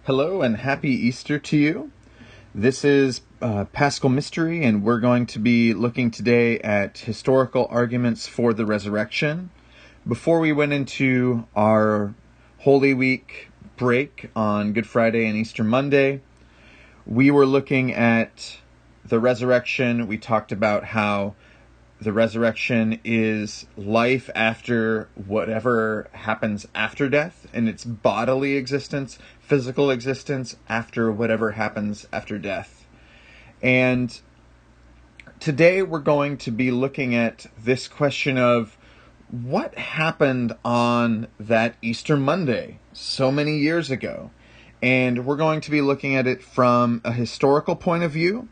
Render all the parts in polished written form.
Hello and happy Easter to you. This is Paschal Mystery, and we're going to be looking today at historical arguments for the resurrection. Before we went into our Holy Week break on Good Friday and Easter Monday, we were looking at the resurrection. We talked about how the resurrection is life after whatever happens after death, and its bodily existence, physical existence after whatever happens after death. And today we're going to be looking at this question of what happened on that Easter Monday so many years ago. And we're going to be looking at it from a historical point of view,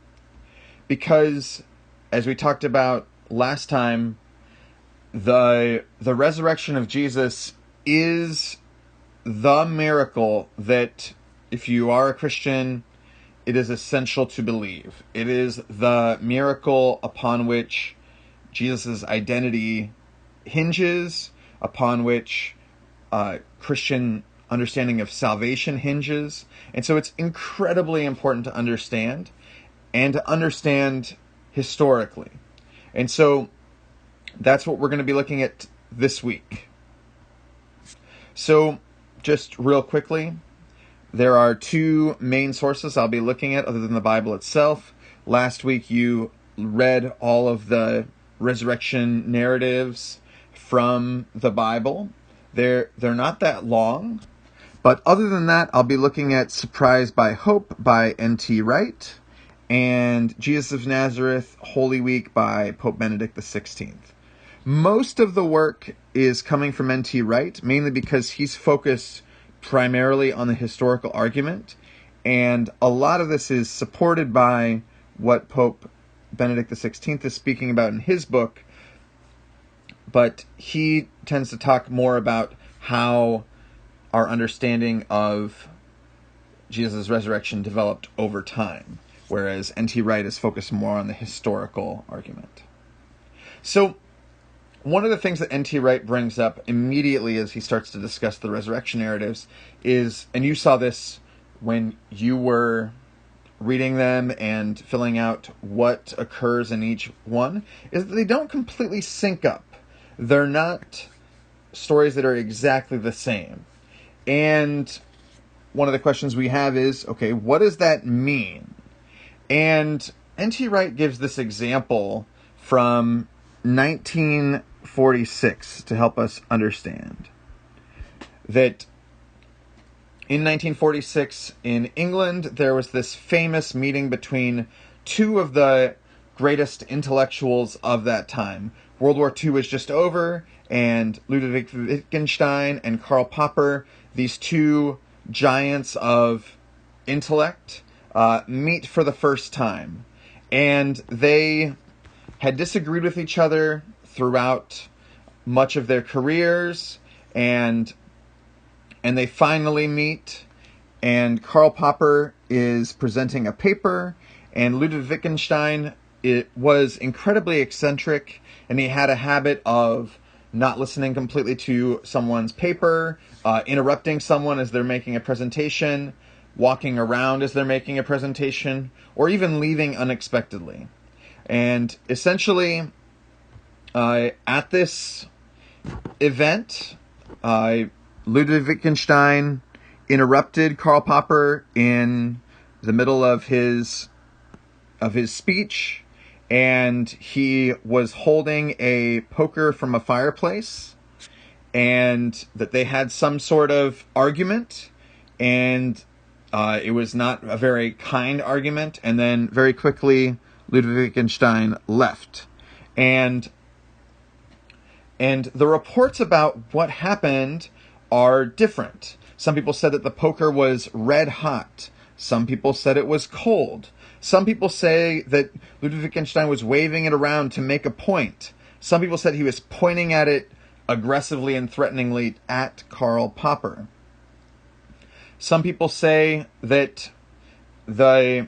because as we talked about last time, the resurrection of Jesus is the miracle that, if you are a Christian, it is essential to believe. It is the miracle upon which Jesus' identity hinges, upon which Christian understanding of salvation hinges. And so it's incredibly important to understand, and to understand historically. And so that's what we're going to be looking at this week. So just real quickly, there are two main sources I'll be looking at other than the Bible itself. Last week you read all of the resurrection narratives from the Bible. They're not that long, but other than that, I'll be looking at Surprised by Hope by N.T. Wright, and Jesus of Nazareth, Holy Week by Pope Benedict XVI. Most of the work is coming from N.T. Wright, mainly because he's focused primarily on the historical argument, and a lot of this is supported by what Pope Benedict XVI is speaking about in his book, but he tends to talk more about how our understanding of Jesus' resurrection developed over time, whereas N.T. Wright is focused more on the historical argument. So, one of the things that N.T. Wright brings up immediately as he starts to discuss the resurrection narratives is, and you saw this when you were reading them and filling out what occurs in each one, is that they don't completely sync up. They're not stories that are exactly the same. And one of the questions we have is, okay, what does that mean? And N.T. Wright gives this example from 1946 to help us understand that in 1946 in England, there was this famous meeting between two of the greatest intellectuals of that time. World War II was just over, and Ludwig Wittgenstein and Karl Popper, these two giants of intellect, meet for the first time. And they had disagreed with each other throughout much of their careers, and they finally meet, and Karl Popper is presenting a paper, and Ludwig Wittgenstein, it was incredibly eccentric, and he had a habit of not listening completely to someone's paper, interrupting someone as they're making a presentation, walking around as they're making a presentation, or even leaving unexpectedly. And essentially, at this event, Ludwig Wittgenstein interrupted Karl Popper in the middle of his speech, and he was holding a poker from a fireplace, and that they had some sort of argument, and it was not a very kind argument, and then very quickly Ludwig Wittgenstein left. And the reports about what happened are different. Some people said that the poker was red hot. Some people said it was cold. Some people say that Ludwig Wittgenstein was waving it around to make a point. Some people said he was pointing at it aggressively and threateningly at Karl Popper. Some people say that the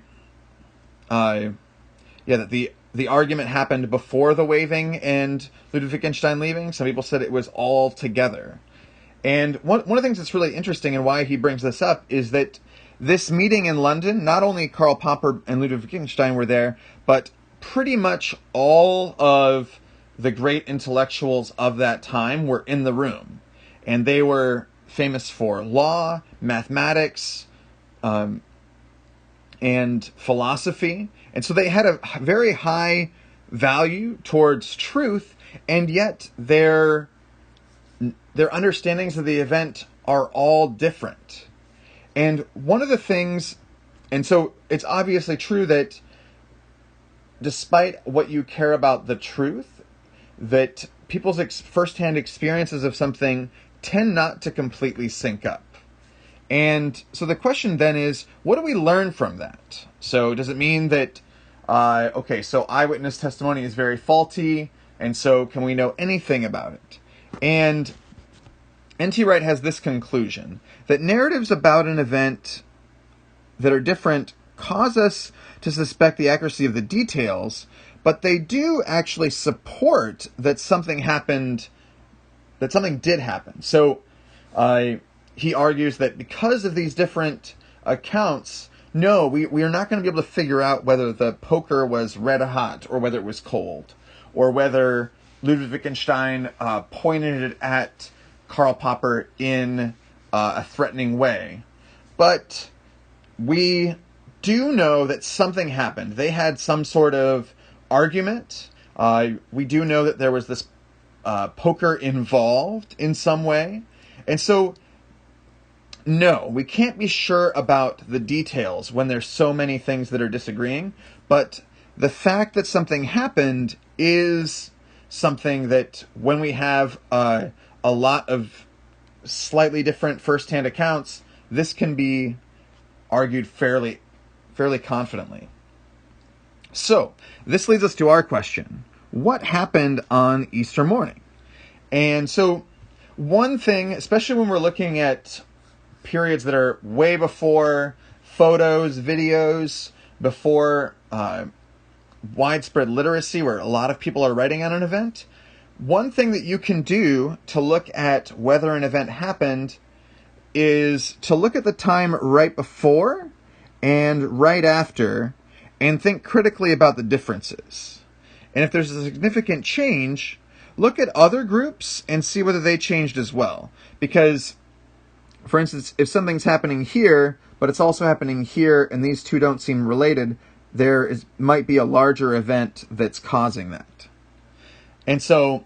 argument happened before the waving and Ludwig Wittgenstein leaving. Some people said it was all together. And one of the things that's really interesting and why he brings this up is that this meeting in London, not only Karl Popper and Ludwig Wittgenstein were there, but pretty much all of the great intellectuals of that time were in the room. And they were famous for law, mathematics, and philosophy. And so they had a very high value towards truth, and yet their understandings of the event are all different. And one of the things, and so it's obviously true that despite what you care about the truth, that people's firsthand experiences of something tend not to completely sync up. And so the question then is, what do we learn from that? So does it mean that, so eyewitness testimony is very faulty, and so can we know anything about it? And N.T. Wright has this conclusion, that narratives about an event that are different cause us to suspect the accuracy of the details, but they do actually support that something happened, that something did happen. So he argues that because of these different accounts, no, we are not going to be able to figure out whether the poker was red hot or whether it was cold, or whether Ludwig Wittgenstein pointed it at Karl Popper in a threatening way. But we do know that something happened. They had some sort of argument. We do know that there was this poker involved in some way. And so, no, we can't be sure about the details when there's so many things that are disagreeing. But the fact that something happened is something that when we have a lot of slightly different first-hand accounts, this can be argued fairly confidently. So, this leads us to our question. What happened on Easter morning? And so, one thing, especially when we're looking at periods that are way before photos, videos, before widespread literacy, where a lot of people are writing on an event, one thing that you can do to look at whether an event happened is to look at the time right before and right after and think critically about the differences. And if there's a significant change, look at other groups and see whether they changed as well. Because, for instance, if something's happening here, but it's also happening here, and these two don't seem related, might be a larger event that's causing that. And so,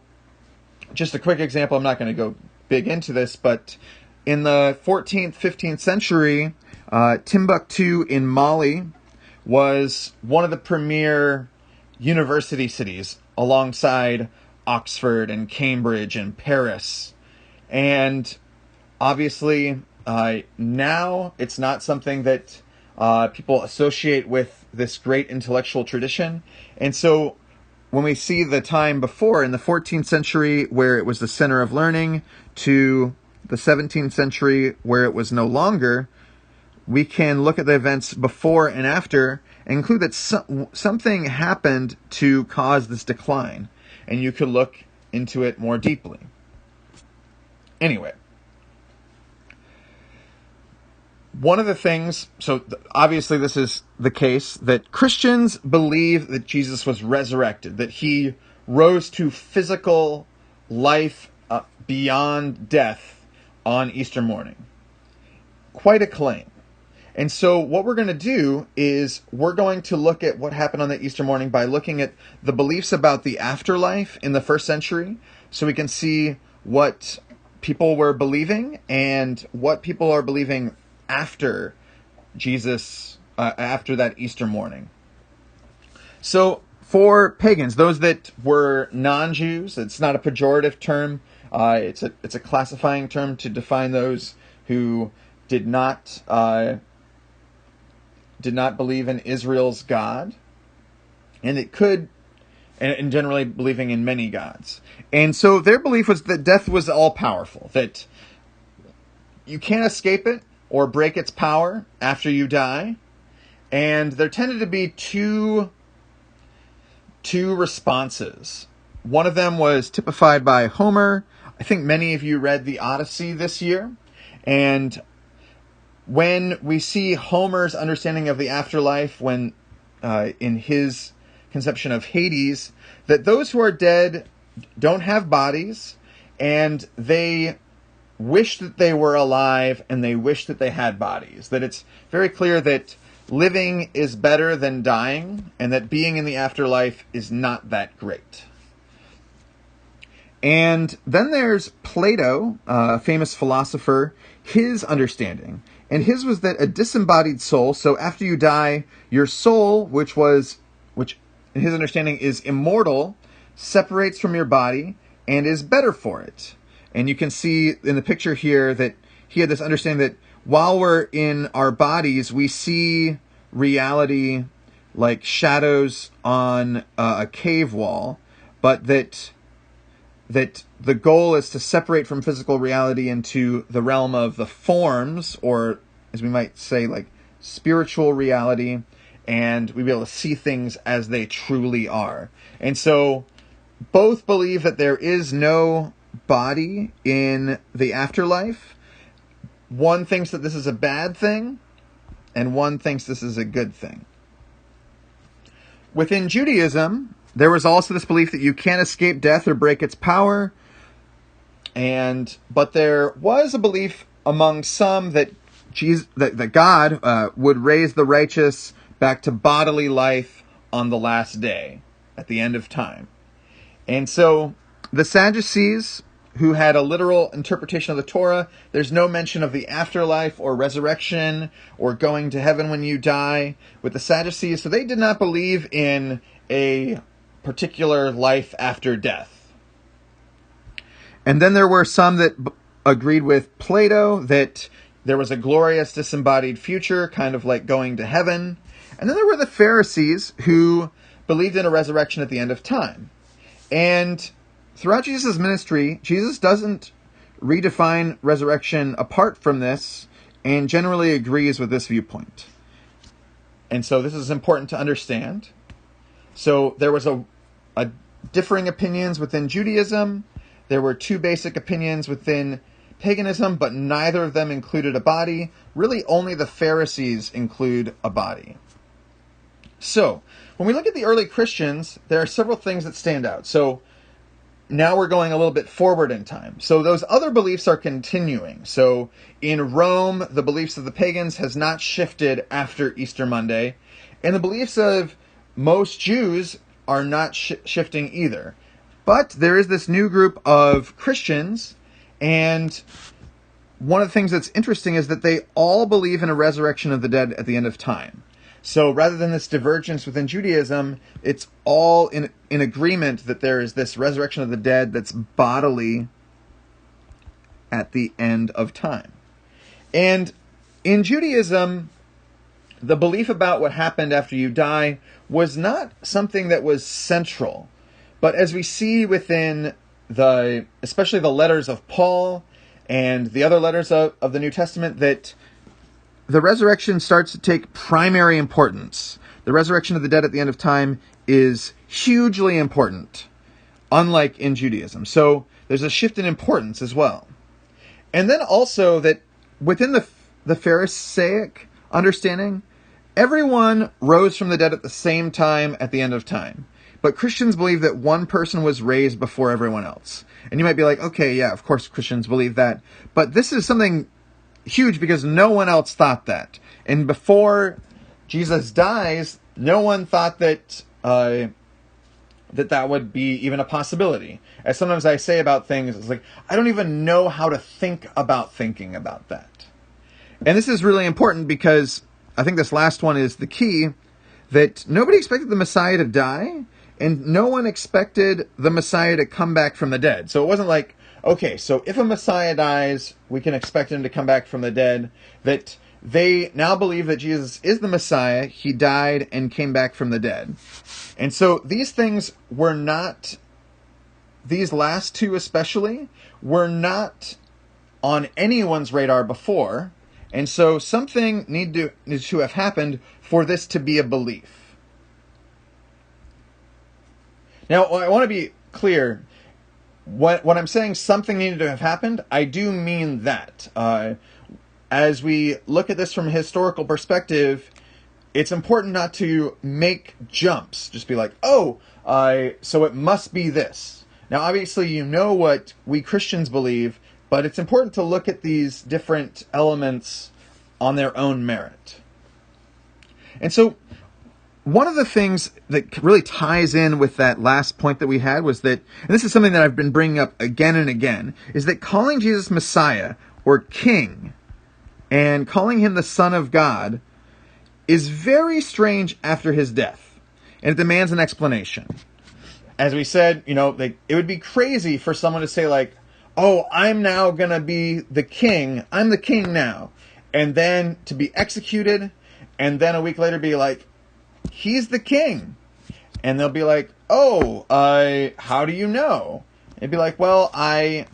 just a quick example, I'm not going to go big into this, but in the 14th, 15th century, Timbuktu in Mali was one of the premier university cities alongside Oxford and Cambridge and Paris. And obviously, now it's not something that people associate with this great intellectual tradition. And so when we see the time before in the 14th century where it was the center of learning to the 17th century where it was no longer, we can look at the events before and after and conclude that something happened to cause this decline. And you could look into it more deeply. Anyway, one of the things, so obviously this is the case, that Christians believe that Jesus was resurrected, that he rose to physical life beyond death on Easter morning. Quite a claim. And so what we're going to do is we're going to look at what happened on the Easter morning by looking at the beliefs about the afterlife in the first century, so we can see what people were believing and what people are believing after Jesus, after that Easter morning. So for pagans, those that were non-Jews, it's not a pejorative term. It's a classifying term to define those who did not believe in Israel's God, and and generally believing in many gods. And so their belief was that death was all-powerful, that you can't escape it or break its power after you die. And there tended to be two responses. One of them was typified by Homer. I think many of you read the Odyssey this year. And when we see Homer's understanding of the afterlife, when in his conception of Hades, that those who are dead don't have bodies, and they wish that they were alive, and they wish that they had bodies. That it's very clear that living is better than dying, and that being in the afterlife is not that great. And then there's Plato, a famous philosopher, his understanding. And his was that a disembodied soul, so after you die, your soul, which in his understanding is immortal, separates from your body and is better for it. And you can see in the picture here that he had this understanding that while we're in our bodies, we see reality like shadows on a cave wall, but that the goal is to separate from physical reality into the realm of the forms, or as we might say, like spiritual reality, and we'll be able to see things as they truly are. And so both believe that there is no body in the afterlife. One thinks that this is a bad thing, and one thinks this is a good thing. Within Judaism, there was also this belief that you can't escape death or break its power, but there was a belief among some that that God would raise the righteous back to bodily life on the last day, at the end of time. And so the Sadducees, who had a literal interpretation of the Torah, there's no mention of the afterlife or resurrection or going to heaven when you die with the Sadducees. So they did not believe in a particular life after death. And then there were some that agreed with Plato that there was a glorious disembodied future, kind of like going to heaven. And then there were the Pharisees who believed in a resurrection at the end of time. And throughout Jesus' ministry, Jesus doesn't redefine resurrection apart from this and generally agrees with this viewpoint. And so this is important to understand. So there was a differing opinions within Judaism. There were two basic opinions within paganism, but neither of them included a body. Really, only the Pharisees include a body. So, when we look at the early Christians, there are several things that stand out. So, now we're going a little bit forward in time. So, those other beliefs are continuing. So, in Rome, the beliefs of the pagans has not shifted after Easter Monday. And the beliefs of most Jews are not shifting either. But there is this new group of Christians, and one of the things that's interesting is that they all believe in a resurrection of the dead at the end of time. So rather than this divergence within Judaism, it's all in agreement that there is this resurrection of the dead that's bodily at the end of time. And in Judaism, the belief about what happened after you die was not something that was central. But as we see within especially the letters of Paul and the other letters of the New Testament, that the resurrection starts to take primary importance. The resurrection of the dead at the end of time is hugely important, unlike in Judaism. So there's a shift in importance as well. And then also that within the Pharisaic understanding, everyone rose from the dead at the same time at the end of time. But Christians believe that one person was raised before everyone else. And you might be like, okay, yeah, of course Christians believe that. But this is something huge because no one else thought that. And before Jesus dies, no one thought that that would be even a possibility. As sometimes I say about things, it's like, I don't even know how to think about thinking about that. And this is really important because I think this last one is the key, that nobody expected the Messiah to die, and no one expected the Messiah to come back from the dead. So it wasn't like, okay, so if a Messiah dies, we can expect him to come back from the dead. That they now believe that Jesus is the Messiah. He died and came back from the dead. And so these things were not, these last two especially, were not on anyone's radar before. And so something needed to have happened for this to be a belief. Now, I want to be clear. When I'm saying something needed to have happened, I do mean that. as we look at this from a historical perspective, it's important not to make jumps. Just be like, so it must be this. Now, obviously, you know what we Christians believe, but it's important to look at these different elements on their own merit. And so, one of the things that really ties in with that last point that we had was that, and this is something that I've been bringing up again and again, is that calling Jesus Messiah or King and calling him the Son of God is very strange after his death, and it demands an explanation. As we said, it would be crazy for someone to say like, oh, I'm now going to be the king. I'm the king now. And then to be executed, and then a week later be like, he's the king. And they'll be like, oh, how do you know? It'd be like, well, I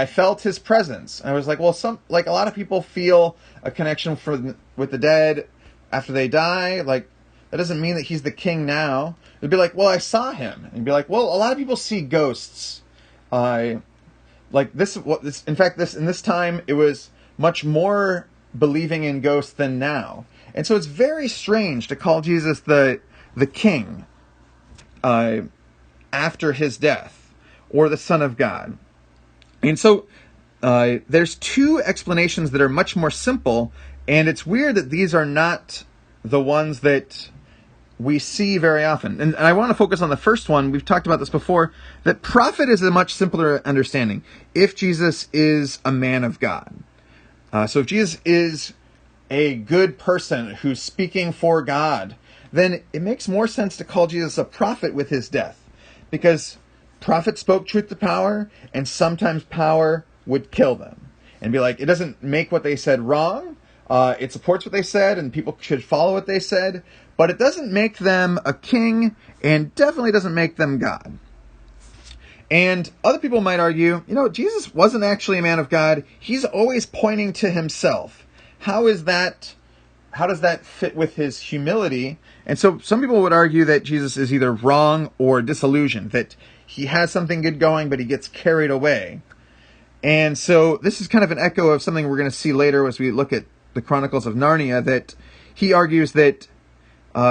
felt his presence. And I was like, well, a lot of people feel a connection with the dead after they die. Like, that doesn't mean that he's the king now. It'd be like, well, I saw him. And you'd be like, well, a lot of people see ghosts. In this time, it was much more believing in ghosts than now. And so it's very strange to call Jesus the king after his death, or the Son of God. And so there's two explanations that are much more simple, and it's weird that these are not the ones that we see very often. And I want to focus on the first one. We've talked about this before, that prophet is a much simpler understanding if Jesus is a man of God. So if Jesus is a good person who's speaking for God, then it makes more sense to call Jesus a prophet with his death. Because prophets spoke truth to power, and sometimes power would kill them. And be like, it doesn't make what they said wrong. It supports what they said, and people should follow what they said. But it doesn't make them a king, and definitely doesn't make them God. And other people might argue, Jesus wasn't actually a man of God. He's always pointing to himself. How does that fit with his humility? And so some people would argue that Jesus is either wrong or disillusioned, that he has something good going, but he gets carried away. And so this is kind of an echo of something we're going to see later as we look at the Chronicles of Narnia, that he argues that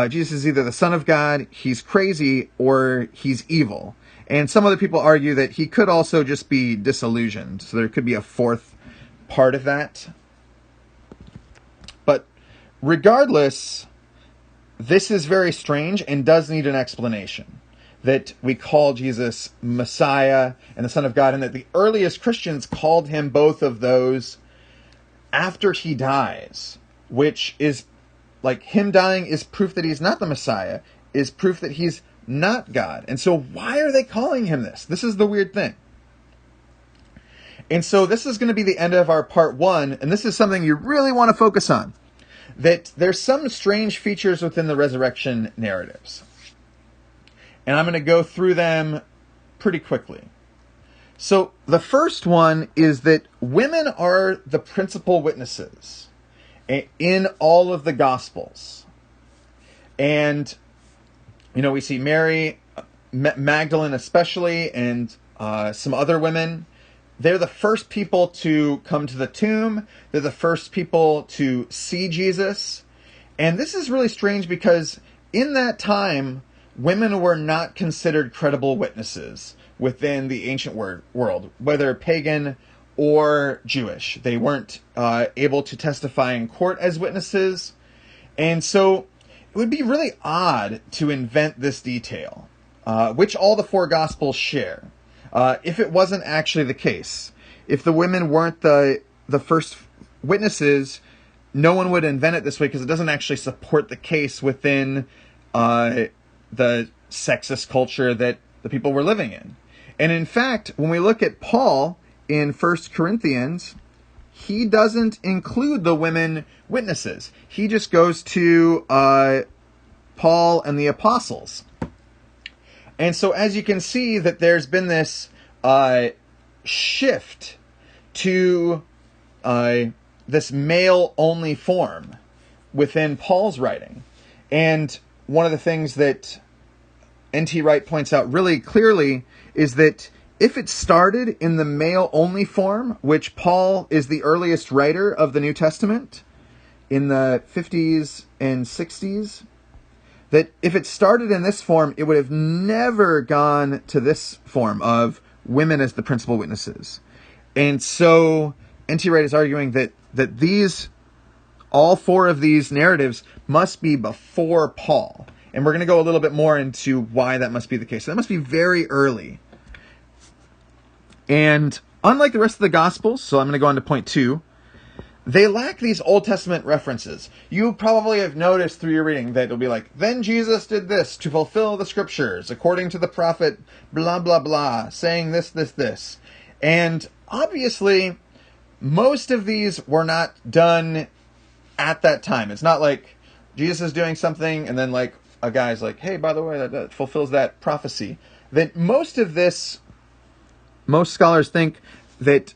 Jesus is either the Son of God, he's crazy, or he's evil. And some other people argue that he could also just be disillusioned. So there could be a fourth part of that. But regardless, this is very strange and does need an explanation. That we call Jesus Messiah and the Son of God, and that the earliest Christians called him both of those after he dies, which is like him dying is proof that he's not the Messiah, is proof that he's not God. And so why are they calling him this? This is the weird thing. And so this is going to be the end of our part one, and this is something you really want to focus on. That there's some strange features within the resurrection narratives. And I'm going to go through them pretty quickly. So the first one is that women are the principal witnesses in all of the Gospels. And we see Mary, Magdalene especially, and some other women. They're the first people to come to the tomb. They're the first people to see Jesus. And this is really strange because in that time, women were not considered credible witnesses within the ancient world, whether pagan or Jewish. They weren't able to testify in court as witnesses. And so it would be really odd to invent this detail, which all the four Gospels share, if it wasn't actually the case. If the women weren't the first witnesses, no one would invent it this way because it doesn't actually support the case within the sexist culture that the people were living in. And in fact, when we look at Paul in 1 Corinthians, he doesn't include the women witnesses. He just goes to Paul and the apostles. And so as you can see that there's been this shift to this male-only form within Paul's writing. And one of the things that N.T. Wright points out really clearly is that if it started in the male-only form, which Paul is the earliest writer of the New Testament in the 50s and 60s, that if it started in this form, it would have never gone to this form of women as the principal witnesses. And so N.T. Wright is arguing that these, all four of these narratives must be before Paul. And we're going to go a little bit more into why that must be the case. So that must be very early. And unlike the rest of the Gospels, so I'm going to go on to point 2, they lack these Old Testament references. You probably have noticed through your reading that it'll be like, then Jesus did this to fulfill the scriptures, according to the prophet, blah, blah, blah, saying this, this, this. And obviously, most of these were not done at that time. It's not like Jesus is doing something and then like a guy's like, hey, by the way, that fulfills that prophecy. That most of this, most scholars think that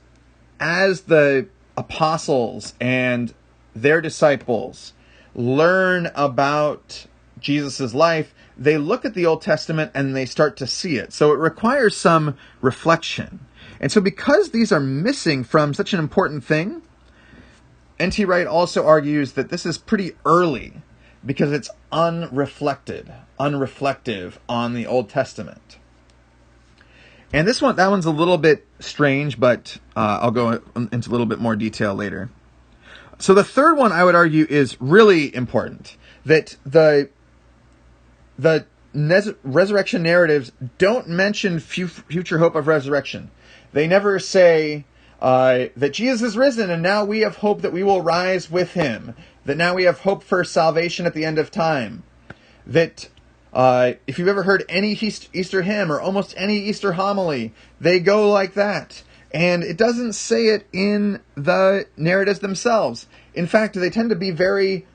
as the apostles and their disciples learn about Jesus' life, they look at the Old Testament and they start to see it. So it requires some reflection. And so because these are missing from such an important thing, N.T. Wright also argues that this is pretty early because it's unreflective on the Old Testament. And that one's a little bit strange, but I'll go into a little bit more detail later. So the third one I would argue is really important, that the resurrection narratives don't mention future hope of resurrection. They never say that Jesus is risen and now we have hope that we will rise with him, that now we have hope for salvation at the end of time, that if you've ever heard any Easter hymn or almost any Easter homily, they go like that. And it doesn't say it in the narratives themselves. In fact, they tend to be very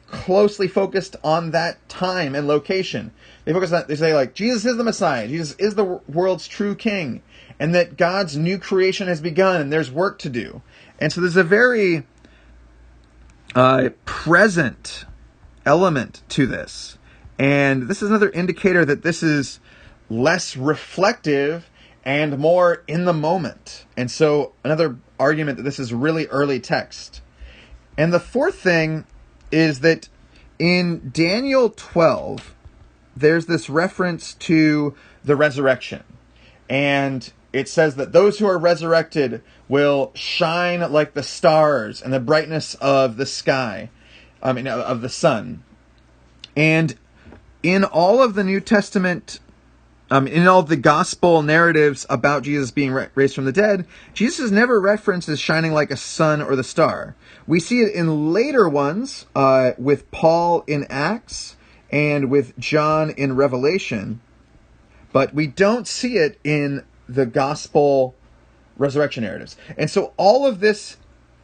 closely focused on that time and location. They say like, Jesus is the Messiah, Jesus is the world's true king, and that God's new creation has begun and there's work to do. And so there's a very present element to this. And this is another indicator that this is less reflective and more in the moment. And so another argument that this is really early text. And the fourth thing is that in Daniel 12, there's this reference to the resurrection. And it says that those who are resurrected will shine like the stars and the brightness of the sky, of the sun. And in all of the New Testament, in all the gospel narratives about Jesus being raised from the dead, Jesus is never referenced as shining like a sun or the star. We see it in later ones with Paul in Acts and with John in Revelation, but we don't see it in the gospel resurrection narratives. And so all of this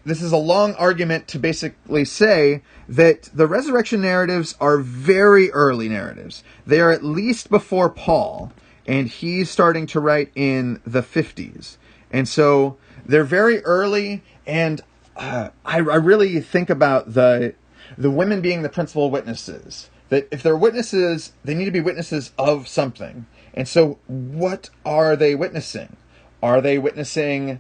is a long argument to basically say that the resurrection narratives are very early narratives. They are at least before Paul, and he's starting to write in the 50s. And so they're very early, and I really think about the women being the principal witnesses. That if they're witnesses, they need to be witnesses of something. And so what are they witnessing? Are they witnessing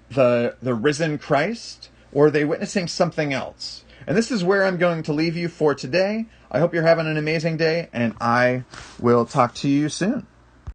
the risen Christ, or are they witnessing something else? And this is where I'm going to leave you for today. I hope you're having an amazing day, and I will talk to you soon.